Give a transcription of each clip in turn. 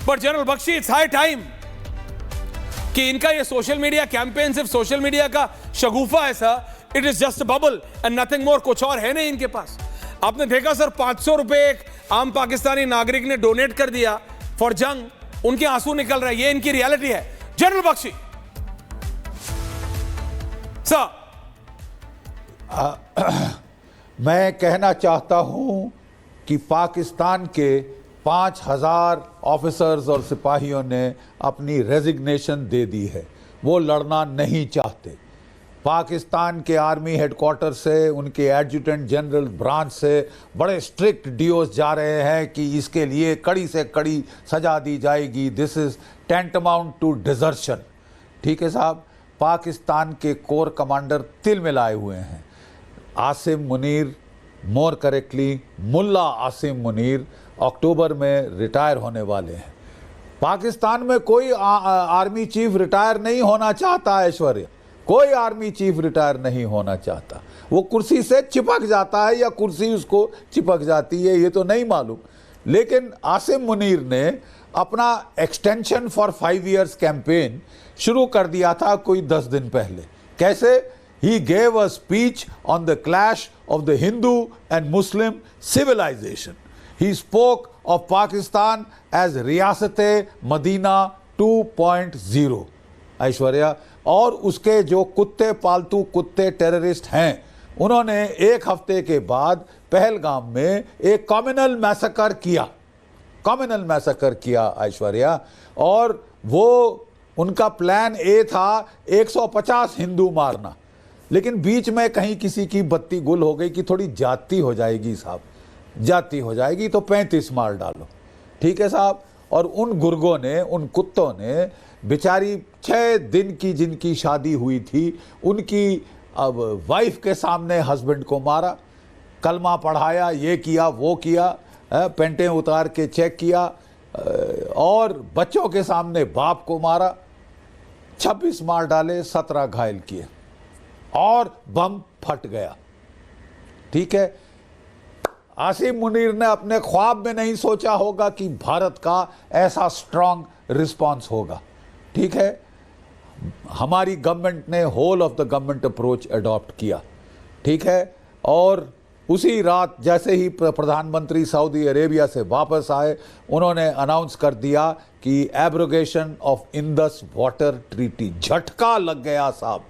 But general Bakshi, it's high time कि इनका ये सोशल मीडिया कैंपेन सिर्फ सोशल मीडिया का शगुफा है sir. It is just bubble and nothing more. कुछ और है नहीं इनके पास. आपने देखा सर, 500 रुपए एक आम पाकिस्तानी नागरिक ने डोनेट कर दिया फॉर जंग. उनके आंसू निकल रहे हैं. ये इनकी रियलिटी है. जनरल बख्शी सर, मैं कहना चाहता हूं कि पाकिस्तान के 5,000 ऑफिसर्स और सिपाहियों ने अपनी रेजिग्नेशन दे दी है. वो लड़ना नहीं चाहते. पाकिस्तान के आर्मी हेडक्वार्टर से, उनके एडजुटेंट जनरल ब्रांच से बड़े स्ट्रिक्ट डीओस जा रहे हैं कि इसके लिए कड़ी से कड़ी सजा दी जाएगी. This is tantamount to desertion. ठीक है साहब. पाकिस्तान के कोर कमांडर तिल मिलाए हुए हैं. आसिम मुनीर, मोर करेक्टली मुल्ला आसिम मुनीर, अक्टूबर में रिटायर होने वाले हैं. पाकिस्तान में कोई आर्मी चीफ रिटायर नहीं होना चाहता. ऐश्वर्या, कोई आर्मी चीफ रिटायर नहीं होना चाहता. वो कुर्सी से चिपक जाता है या कुर्सी उसको चिपक जाती है, ये तो नहीं मालूम. लेकिन आसिम मुनीर ने अपना एक्सटेंशन फॉर 5 इयर्स कैंपेन शुरू कर दिया था कोई 10 दिन पहले. कैसे? He gave a speech on the clash of the Hindu and Muslim civilization. He spoke of Pakistan as Riyasat Madina 2.0. Aishwarya, और उसके जो कुत्ते, पालतू कुत्ते टेररिस्ट हैं, उन्होंने एक हफ्ते के बाद पहलगाम में एक कम्युनल मैसेकर किया ऐश्वर्या. और वो उनका प्लान ए था 150 हिंदू मारना. लेकिन बीच में कहीं किसी की बत्ती गुल हो गई कि थोड़ी जाति हो जाएगी साहब, जाति हो जाएगी तो 35 मार डालो. ठीक है साहब. और उन गुर्गों ने, उन कुत्तों ने बेचारी 6 दिन की जिनकी शादी हुई थी, उनकी अब वाइफ के सामने हस्बैंड को मारा, कलमा पढ़ाया, ये किया वो किया, पेंटें उतार के चेक किया, और बच्चों के सामने बाप को मारा. 26 मार डाले, 17 घायल किए और बम फट गया. ठीक है. आसिम मुनीर ने अपने ख्वाब में नहीं सोचा होगा कि भारत का ऐसा स्ट्रांग रिस्पांस होगा. ठीक है. हमारी गवर्नमेंट ने whole of the government approach adopt किया. ठीक है. और उसी रात जैसे ही प्रधानमंत्री सऊदी अरेबिया से वापस आए, उन्होंने अनाउंस कर दिया कि abrogation of Indus water treaty. झटका लग गया साहब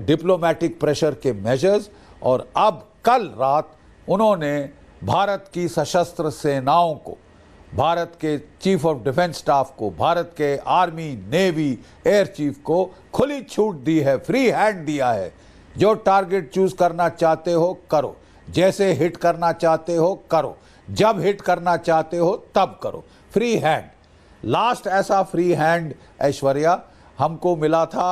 डिप्लोमेटिक प्रेशर के मेजर्स. और अब कल रात उन्होंने भारत की सशस्त्र सेनाओं को, भारत के चीफ ऑफ डिफेंस स्टाफ को, भारत के आर्मी, नेवी, एयर चीफ को खुली छूट दी है, फ्री हैंड दिया है. जो टारगेट चूज करना चाहते हो करो, जैसे हिट करना चाहते हो करो, जब हिट करना चाहते हो तब करो. Free hand. लास्ट ऐसा फ्री हैंड ऐश्वर्या हमको मिला था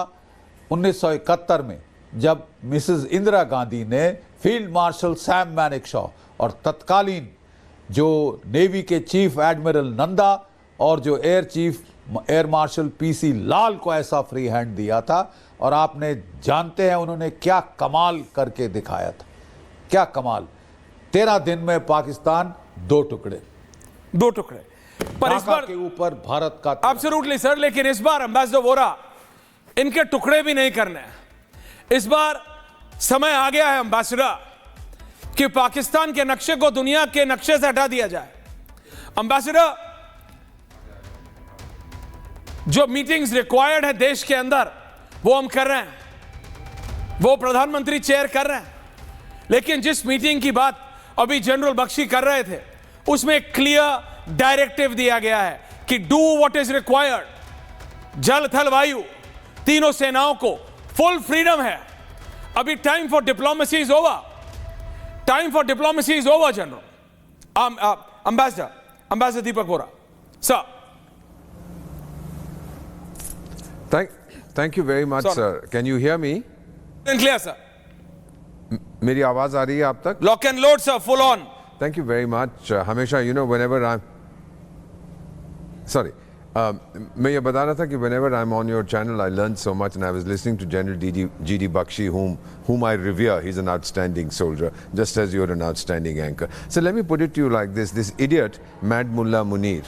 1971 में, जब मिसेस इंदिरा गांधी ने फील्ड मार्शल सैम मैनेक्शॉ और तत्कालीन जो नेवी के चीफ एडमिरल नंदा और जो air chief air marshal PC Lal को ऐसा फ्री हैंड दिया था. और आपने जानते हैं उन्होंने क्या कमाल करके दिखाया था. क्या कमाल. 13 दिन में पाकिस्तान 2 टुकड़े. पर इस बार के ऊपर भारत का एब्सोल्युटली सर. लेकिन इस बार एम्बेसडर वोरा, इनके टुकड़े भी नहीं करने. इस बार समय आ गया है एम्बेसडर कि पाकिस्तान के नक्शे को दुनिया के नक्शे से हटा दिया जाए. एम्बेसडर, जो मीटिंग्स रिक्वायर्ड है देश के अंदर वो हम कर रहे हैं, वो प्रधानमंत्री चेयर कर रहे हैं. लेकिन जिस मीटिंग की बात अभी जनरल बख्शी कर रहे थे, उसमें क्लियर डायरेक्टिव दिया गया है कि डू व्हाट इज रिक्वायर्ड. जल, थल, वायु तीनों सेनाओं को फुल फ्रीडम है. अभी time for diplomacy is over. Time for diplomacy is over general. Ambassador Deepak Vora sir. Thank you very much, sir. Can you hear me? Clear, sir. मेरी आवाज आ रही है आप तक? Lock and load, sir. Full on. Thank you very much. हमेशा, you know, whenever I'm sorry, मैं ये बता रहा था कि whenever I'm on your channel, I learned so much, and I was listening to General G.D. Bakshi, whom I revere. He's an outstanding soldier, just as you're an outstanding anchor. So let me put it to you like this: this idiot, Mad Mullah Munir.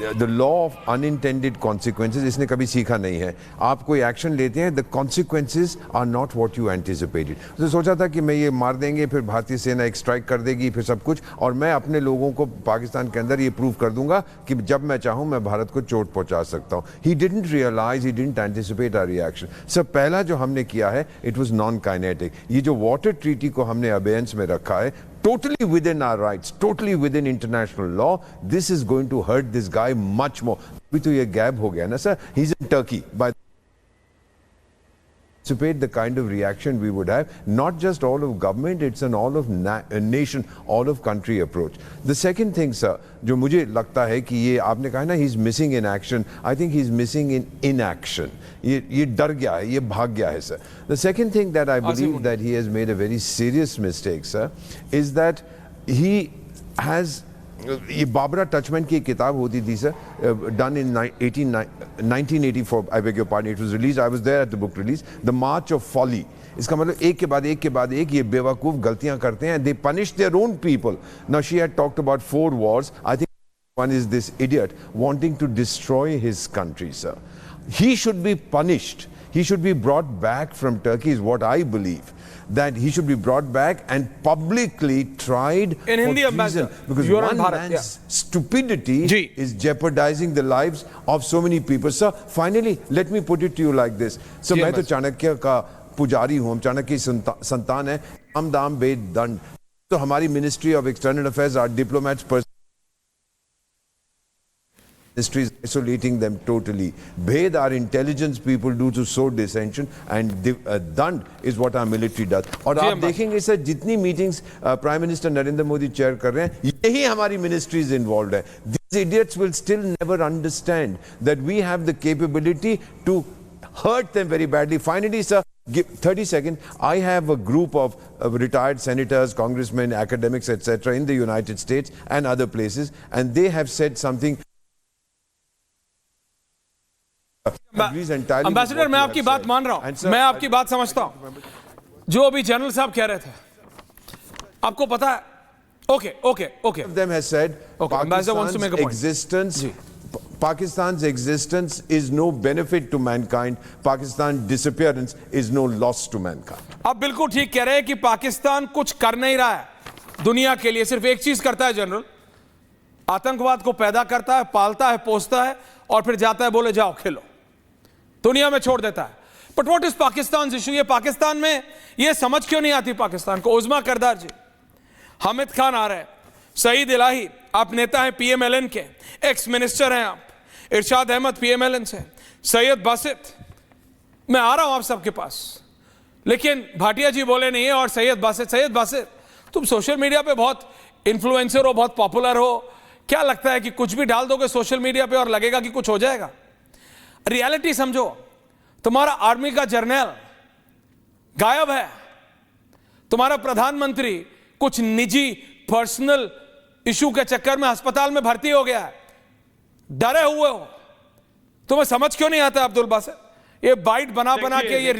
The law of unintended consequences इसने कभी सीखा नहीं है। आप कोई action लेते हैं, the consequences are not what you anticipated. तो सोचा था कि मैं ये मार देंगे, फिर भारतीय सेना एक स्ट्राइक कर देगी, फिर सब कुछ, और मैं अपने लोगों को पाकिस्तान के अंदर ये प्रूव कर दूंगा कि जब मैं चाहूं मैं भारत को चोट पहुंचा सकता हूं। He didn't realize, he didn't anticipate our reaction. सब पहला जो हमने किया है, इट वाज नॉन काइनेटिक। ये जो वाटर ट्रीटी को हमने अबेयंस में रखा है, totally within our rights, totally within international law, this is going to hurt this guy much more. अभी तो ये गैप हो गया ना sir, he's in Turkey. By anticipate the kind of reaction we would have, not just all of government, it's an all of nation, all of country approach. The second thing, sir, जो मुझे लगता है कि ये आपने कहा ना, he's missing in action. I think he's missing in inaction. ये डर गया है, ये भाग गया है, sir. The second thing that I believe that he has made a very serious mistake, sir, is that he has ये बाबरा टचमेंट की किताब होती थी sir, done in 1984, I beg your pardon, it was release, I was there at the book release, the march of folly. इसका मतलब एक के बाद एक के बाद एक ये बेवकूफ गलतियां करते हैं, they punish their own people. Now she had talked about 4 wars, I think one is this idiot wanting to destroy his country, sir. He should be punished. He should be brought back from Turkey, is what I believe. That he should be brought back and publicly tried in Hindi, for treason, because one man's stupidity is jeopardizing the lives of so many people. Sir, finally, let me put it to you like this. So, मैं तो चाणक्य का पुजारी हूँ, चाणक्य की संतान है, हम दाम वेद दंड। तो हमारी Ministry of External Affairs, our diplomats, ministry is isolating them totally. Bhed our intelligence people do to sow dissension, and dand is what our military does. और आप देखेंगे सर, जितनी meetings prime minister Narendra Modi chair कर रहे हैं, यही हमारी ministries involve है। These idiots will still never understand that we have the capability to hurt them very badly. Finally, sir, give 30 seconds. I have a group of retired senators, congressmen, academics, etc. in the United States and other places, and they have said something. Ambassador, मैं आपकी बात मान रहा हूं, मैं आपकी बात समझता हूं। जो अभी जनरल साहब कह रहे थे, आपको पता है, okay. Them has said, Pakistan's Pakistan's existence is no benefit to mankind. Pakistan's disappearance is no loss to mankind. आप बिल्कुल ठीक कह रहे हैं कि पाकिस्तान कुछ कर नहीं रहा है दुनिया के लिए, सिर्फ एक चीज करता है जनरल, आतंकवाद को पैदा करता है, पालता है, पोसता है, और फिर जाता है, बोले जाओ खेलो, दुनिया में छोड़ देता है। But what is Pakistan issue? ये पाकिस्तान में ये समझ क्यों नहीं आती पाकिस्तान को? उस्मा करदार जी, हामिद खान आ रहे हैं, सईद इलाही, आप नेता हैं पीएमएलएन के, एक्स मिनिस्टर हैं आप, इरशाद अहमद पीएमएलएन से, सैयद बासित, मैं आ रहा हूं आप सबके पास, लेकिन भाटिया जी बोले नहीं है, और सैयद बासित, तुम सोशल मीडिया पे बहुत इन्फ्लुएंसर हो, बहुत पॉपुलर हो, क्या लगता है कि कुछ भी डाल दोगे सोशल मीडिया पे और लगेगा कि कुछ हो जाएगा? रियलिटी समझो, तुम्हारा आर्मी का जर्नल गायब है, तुम्हारा प्रधानमंत्री कुछ निजी पर्सनल इशू के चक्कर में अस्पताल में भर्ती हो गया है, डरे हुए हो। तुम्हें समझ क्यों नहीं आता अब्दुल बासित? ये बाइट बना के ये